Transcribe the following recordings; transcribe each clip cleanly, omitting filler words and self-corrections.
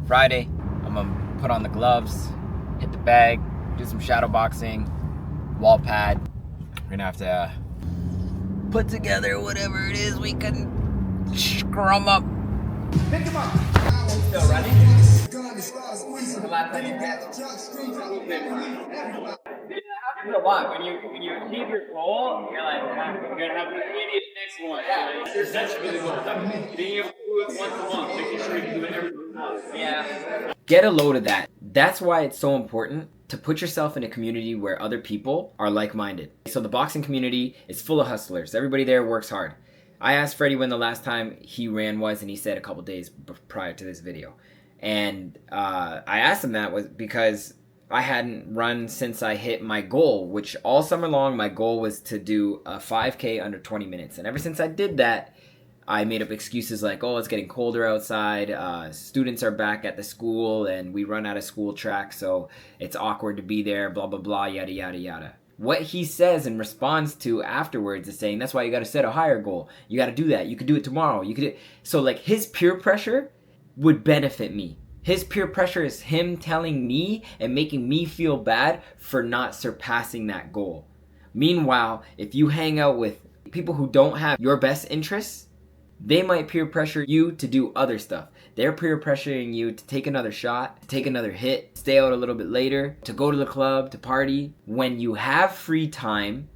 Friday, I'm gonna put on the gloves, hit the bag, do some shadow boxing, wall pad. We're gonna have to put together whatever it is we can scrum up. Pick him up. Still running? The last time you got happens a lot when you achieve your goal. You're like, you're gonna have to need the next one. Yeah, that's really cool. Being able to do it once a month, making sure you do it every month. Yeah. Get a load of that. That's why it's so important to put yourself in a community where other people are like-minded. So the boxing community is full of hustlers. Everybody there works hard. I asked Freddie when the last time he ran was, and he said a couple days prior to this video. And I asked him that was because I hadn't run since I hit my goal, which all summer long, my goal was to do a 5K under 20 minutes. And ever since I did that, I made up excuses like, oh, it's getting colder outside. Students are back at the school and we run out of school track, so it's awkward to be there, blah, blah, blah, yada, yada, yada. What he says and responds to afterwards is saying, that's why you got to set a higher goal. You got to do that. You could do it tomorrow. You could. So like his peer pressure would benefit me. His peer pressure is him telling me and making me feel bad for not surpassing that goal. Meanwhile, if you hang out with people who don't have your best interests, they might peer pressure you to do other stuff. They're peer pressuring you to take another shot, to take another hit, stay out a little bit later, to go to the club, to party. When you have free time,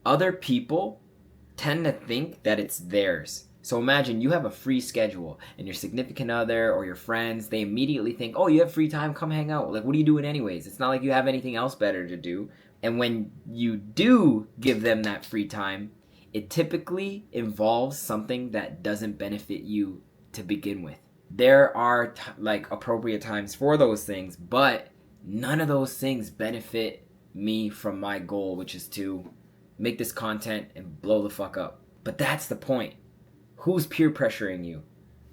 other people tend to think that it's theirs. So imagine you have a free schedule and your significant other or your friends, they immediately think, oh, you have free time, come hang out. Like, what are you doing anyways? It's not like you have anything else better to do. And when you do give them that free time, it typically involves something that doesn't benefit you to begin with. There are appropriate times for those things, but none of those things benefit me from my goal, which is to make this content and blow the fuck up. But that's the point. Who's peer pressuring you?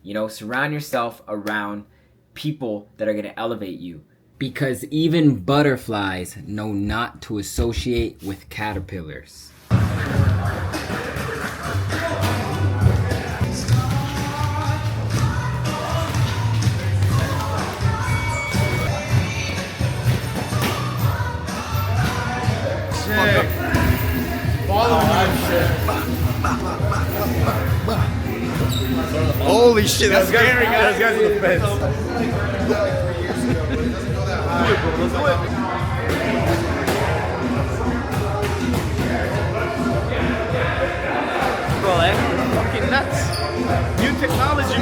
You know, surround yourself around people that are going to elevate you. Because even butterflies know not to associate with caterpillars. Holy shit, that's scary, guys. Those guys on the fence. Cool, eh? Fucking nuts. New technology.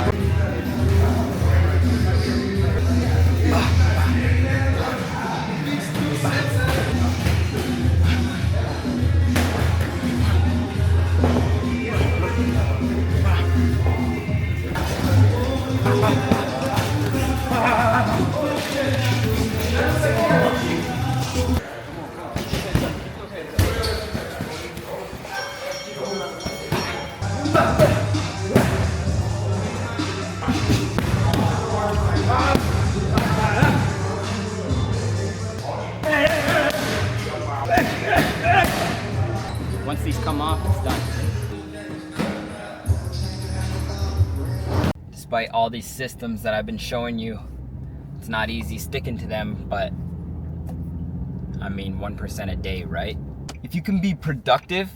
Once these come off, it's done. Despite all these systems that I've been showing you, it's not easy sticking to them, but I mean 1% a day, right? If you can be productive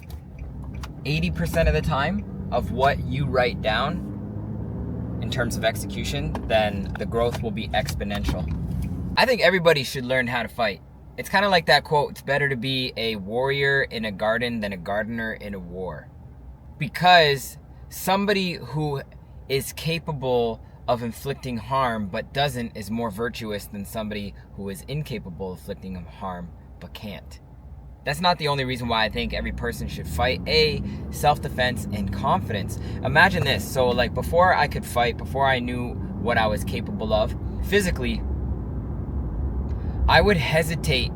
80% of the time of what you write down in terms of execution, then the growth will be exponential. I think everybody should learn how to fight. It's kind of like that quote, it's better to be a warrior in a garden than a gardener in a war. Because somebody who is capable of inflicting harm but doesn't is more virtuous than somebody who is incapable of inflicting harm but can't. That's not the only reason why I think every person should fight. A, self-defense and confidence. Imagine this, so like before I could fight, before I knew what I was capable of, physically, I would hesitate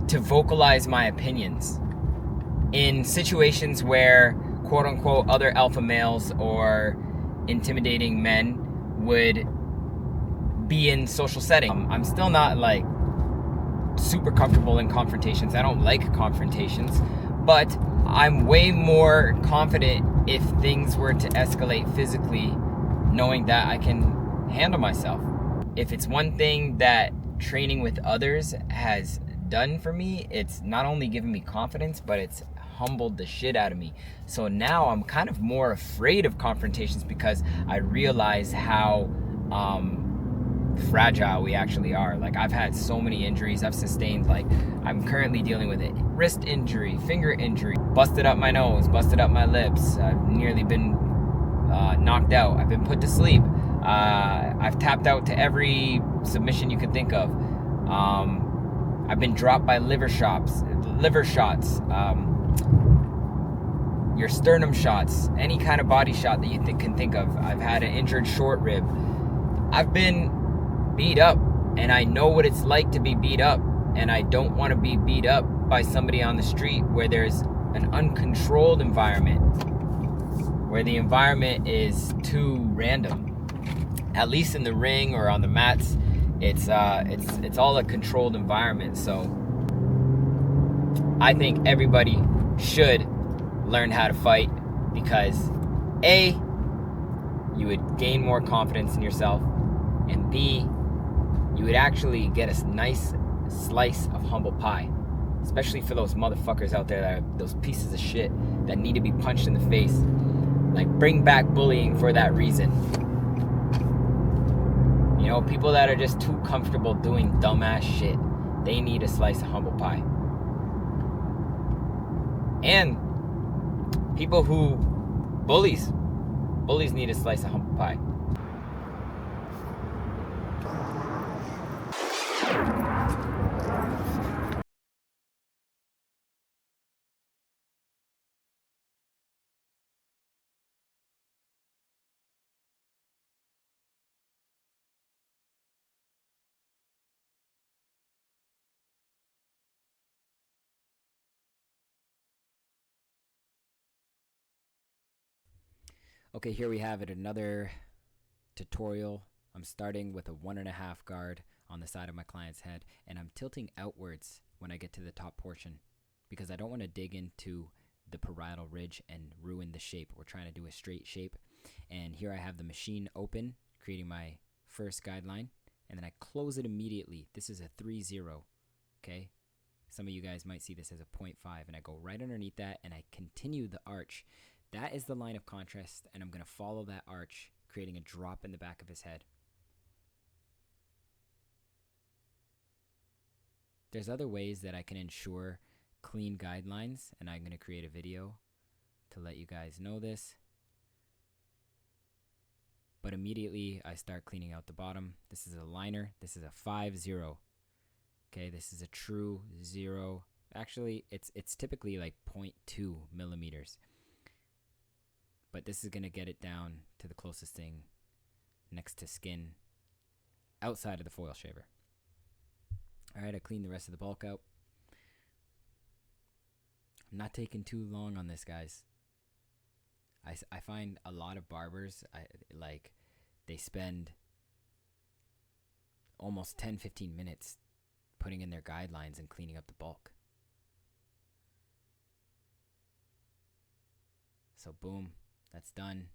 to vocalize my opinions in situations where quote unquote other alpha males or intimidating men would be in social setting. I'm still not like super comfortable in confrontations. I don't like confrontations, but I'm way more confident if things were to escalate physically, knowing that I can handle myself. if it's one thing that training with others has done for me, it's not only given me confidence, but it's humbled the shit out of me. So now I'm kind of more afraid of confrontations because I realize how fragile we actually are. Like, I've had so many injuries I've sustained. Like, I'm currently dealing with a wrist injury, finger injury, busted up my nose, busted up my lips. I've nearly been knocked out. I've been put to sleep. I've tapped out to every submission you could think of. I've been dropped by liver shots, your sternum shots, any kind of body shot that you can think of. I've had an injured short rib. I've been beat up, and I know what it's like to be beat up, and I don't want to be beat up by somebody on the street where there's an uncontrolled environment, where the environment is too random. At least in the ring or on the mats, it's all a controlled environment. So I think everybody should learn how to fight, because A, you would gain more confidence in yourself, and B, you would actually get a nice slice of humble pie, especially for those motherfuckers out there that are those pieces of shit that need to be punched in the face. Like, bring back bullying for that reason. You know, people that are just too comfortable doing dumbass shit, they need a slice of humble pie. And people who bullies need a slice of humble pie. Okay, here we have it, another tutorial. I'm starting with a 1.5 guard on the side of my client's head, and I'm tilting outwards when I get to the top portion because I don't want to dig into the parietal ridge and ruin the shape. We're trying to do a straight shape. And here I have the machine open, creating my first guideline, and then I close it immediately. This is a 3-0, okay? Some of you guys might see this as a 0.5, and I go right underneath that, and I continue the arch. That is the line of contrast, and I'm going to follow that arch, creating a drop in the back of his head. There's other ways that I can ensure clean guidelines, and I'm going to create a video to let you guys know this. But immediately I start cleaning out the bottom. This is a liner. This is a 5-0. Okay, this is a true 0. Actually, it's typically like 0.2 millimeters. But this is going to get it down to the closest thing next to skin outside of the foil shaver. Alright, I cleaned the rest of the bulk out. I'm not taking too long on this, guys. I find a lot of barbers, they spend almost 10-15 minutes putting in their guidelines and cleaning up the bulk. So boom, that's done.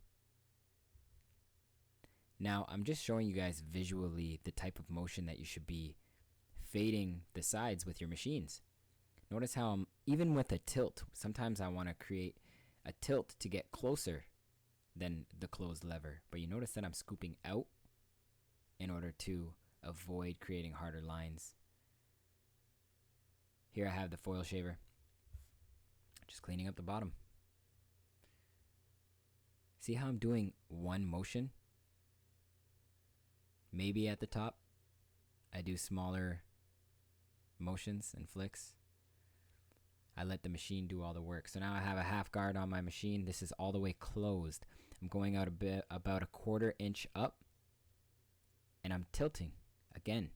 Now I'm just showing you guys visually the type of motion that you should be fading the sides with your machines. Notice how even with a tilt, sometimes I want to create a tilt to get closer than the closed lever. But you notice that I'm scooping out in order to avoid creating harder lines. Here I have the foil shaver. Just cleaning up the bottom. See how I'm doing one motion? Maybe at the top, I do smaller motions and flicks. I let the machine do all the work. So now I have a half guard on my machine. This is all the way closed. I'm going out about a 1/4 inch up, and I'm tilting again.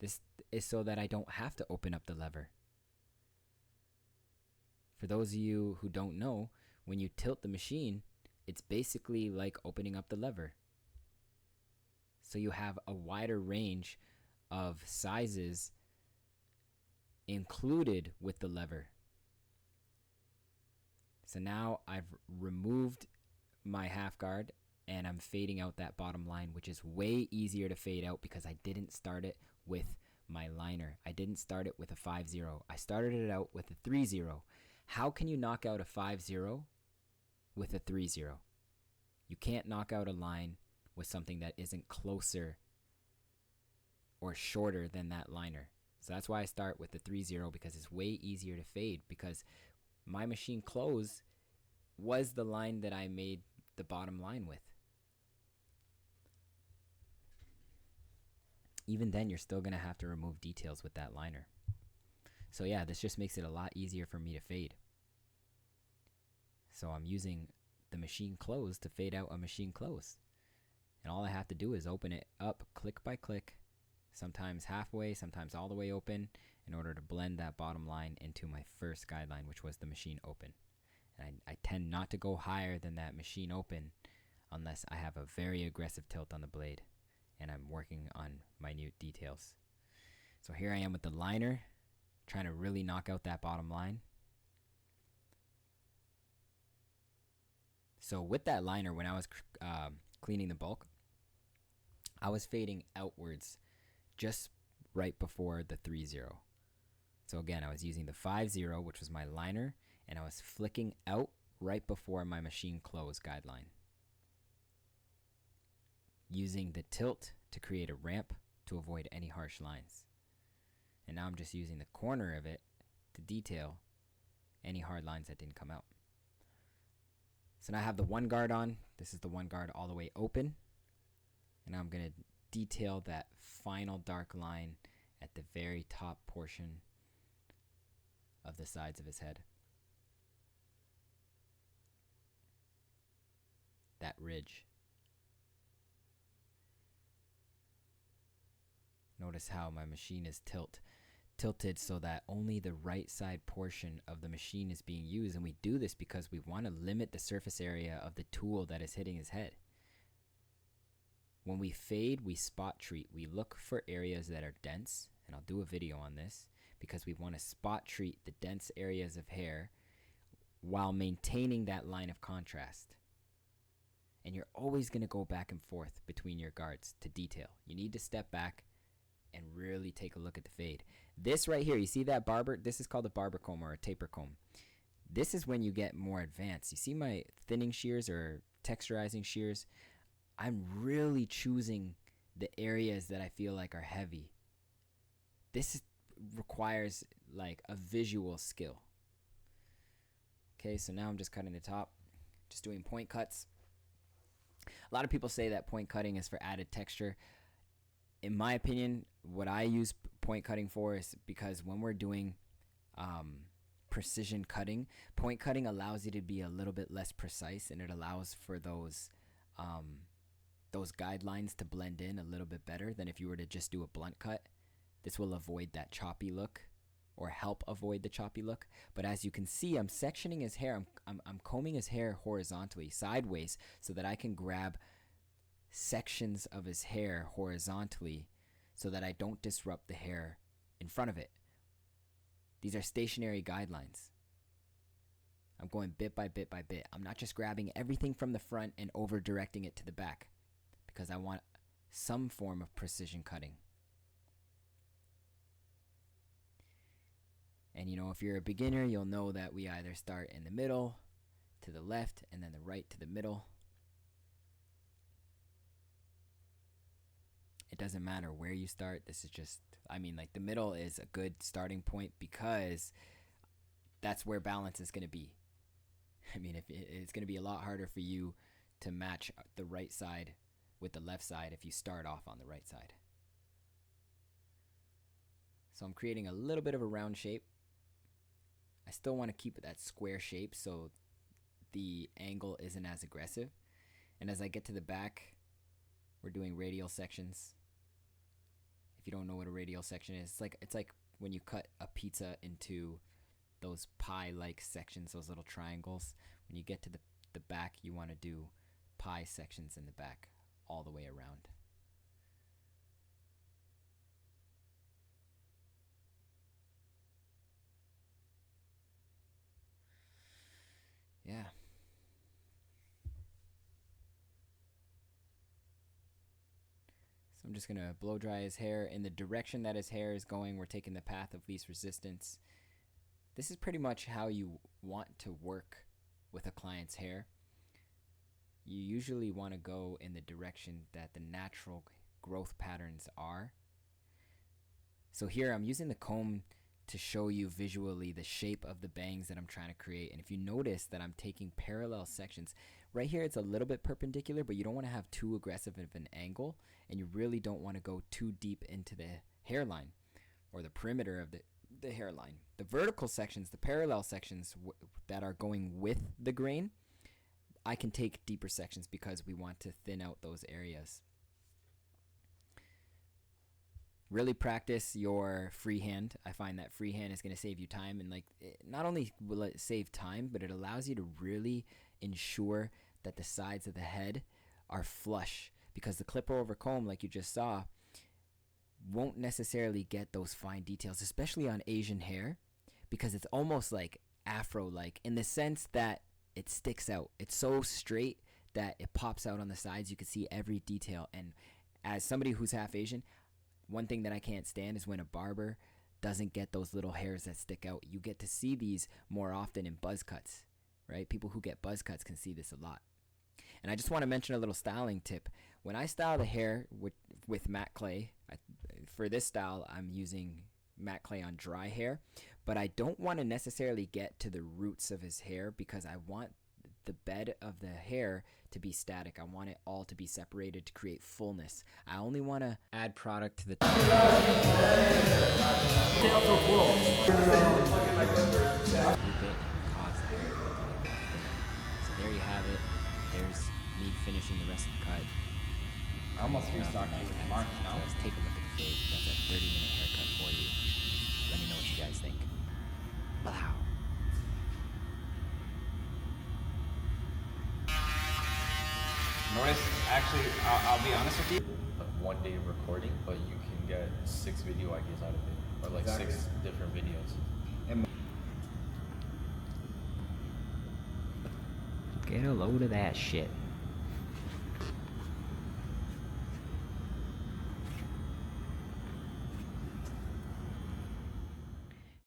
This is so that I don't have to open up the lever. For those of you who don't know, when you tilt the machine, it's basically like opening up the lever. So you have a wider range of sizes included with the lever. So now I've removed my half guard and I'm fading out that bottom line, which is way easier to fade out because I didn't start it with my liner. I didn't start it with a 5-0. I started it out with a 3-0. How can you knock out a 5-0 with a 3-0? You can't knock out a line with something that isn't closer or shorter than that liner. So that's why I start with the 3-0, because it's way easier to fade, because my machine close was the line that I made the bottom line with. Even then, you're still going to have to remove details with that liner. So yeah, this just makes it a lot easier for me to fade. So I'm using the machine close to fade out a machine close. And all I have to do is open it up click by click, sometimes halfway, sometimes all the way open, in order to blend that bottom line into my first guideline, which was the machine open. And I tend not to go higher than that machine open unless I have a very aggressive tilt on the blade and I'm working on minute details. So here I am with the liner, trying to really knock out that bottom line. So with that liner, when I was cleaning the bulk, I was fading outwards just right before the 3-0. So again, I was using the 5-0, which was my liner, and I was flicking out right before my machine close guideline, using the tilt to create a ramp to avoid any harsh lines. And now I'm just using the corner of it to detail any hard lines that didn't come out. So now I have the one guard on. This is the one guard all the way open. And now I'm going to detail that final dark line at the very top portion of the sides of his head. That ridge. Notice how my machine is tilted so that only the right side portion of the machine is being used. And we do this because we want to limit the surface area of the tool that is hitting his head. When we fade, we spot treat. We look for areas that are dense, and I'll do a video on this, because we want to spot treat the dense areas of hair while maintaining that line of contrast. And you're always going to go back and forth between your guards to detail. You need to step back and really take a look at the fade. This right here, you see that barber? This is called a barber comb or a taper comb. This is when you get more advanced. You see my thinning shears or texturizing shears? I'm really choosing the areas that I feel like are heavy. This requires like a visual skill. Okay, so now I'm just cutting the top, just doing point cuts. A lot of people say that point cutting is for added texture. In my opinion, what I use point cutting for is because when we're doing precision cutting, point cutting allows you to be a little bit less precise, and it allows for those guidelines to blend in a little bit better than if you were to just do a blunt cut. This will avoid that choppy look, or help avoid the choppy look. But as you can see, I'm sectioning his hair. I'm combing his hair horizontally, sideways, so that I can grab sections of his hair horizontally so that I don't disrupt the hair in front of it. These are stationary guidelines. I'm going bit by bit by bit. I'm not just grabbing everything from the front and over directing it to the back, because I want some form of precision cutting. And you know, if you're a beginner, you'll know that we either start in the middle to the left and then the right to the middle. It doesn't matter where you start. This is just, I mean, like the middle is a good starting point because that's where balance is going to be. I mean, it's going to be a lot harder for you to match the right side with the left side if you start off on the right side. So I'm creating a little bit of a round shape. I still want to keep that square shape so the angle isn't as aggressive. And as I get to the back, we're doing radial sections. If you don't know what a radial section is, it's like when you cut a pizza into those pie-like sections, those little triangles. When you get to the back, you want to do pie sections in the back all the way around. Yeah. I'm just gonna blow dry his hair in the direction that his hair is going. We're taking the path of least resistance. This is pretty much how you want to work with a client's hair. You usually want to go in the direction that the natural growth patterns are. So here I'm using the comb to show you visually the shape of the bangs that I'm trying to create. And if you notice that I'm taking parallel sections, right here it's a little bit perpendicular, but you don't want to have too aggressive of an angle, and you really don't want to go too deep into the hairline or the perimeter of the hairline. The vertical sections, the parallel sections that are going with the grain, I can take deeper sections because we want to thin out those areas. Really practice your freehand. I find that freehand is going to save you time, and not only will it save time, but it allows you to really ensure that the sides of the head are flush, because the clipper over comb, like you just saw, won't necessarily get those fine details, especially on Asian hair, because it's almost like afro-like in the sense that it sticks out. It's so straight that it pops out on the sides. You can see every detail. And as somebody who's half Asian, one thing that I can't stand is when a barber doesn't get those little hairs that stick out. You get to see these more often in buzz cuts, right? People who get buzz cuts can see this a lot. And I just want to mention a little styling tip. When I style the hair with matte clay, for this style, I'm using matte clay on dry hair, but I don't want to necessarily get to the roots of his hair because I want the bed of the hair to be static. I want it all to be separated to create fullness. I only want to add product to the top. So there you have it. There's me finishing the rest of the cut. I almost restarted March now. Let's take a look at the fade. That's a 30-minute haircut for you. Let me know what you guys think. Wow. Notice, actually, I'll be honest with you. Like 1 day of recording, but you can get 6 video ideas out of it, or like Exactly. 6 different videos. Get a load of that shit.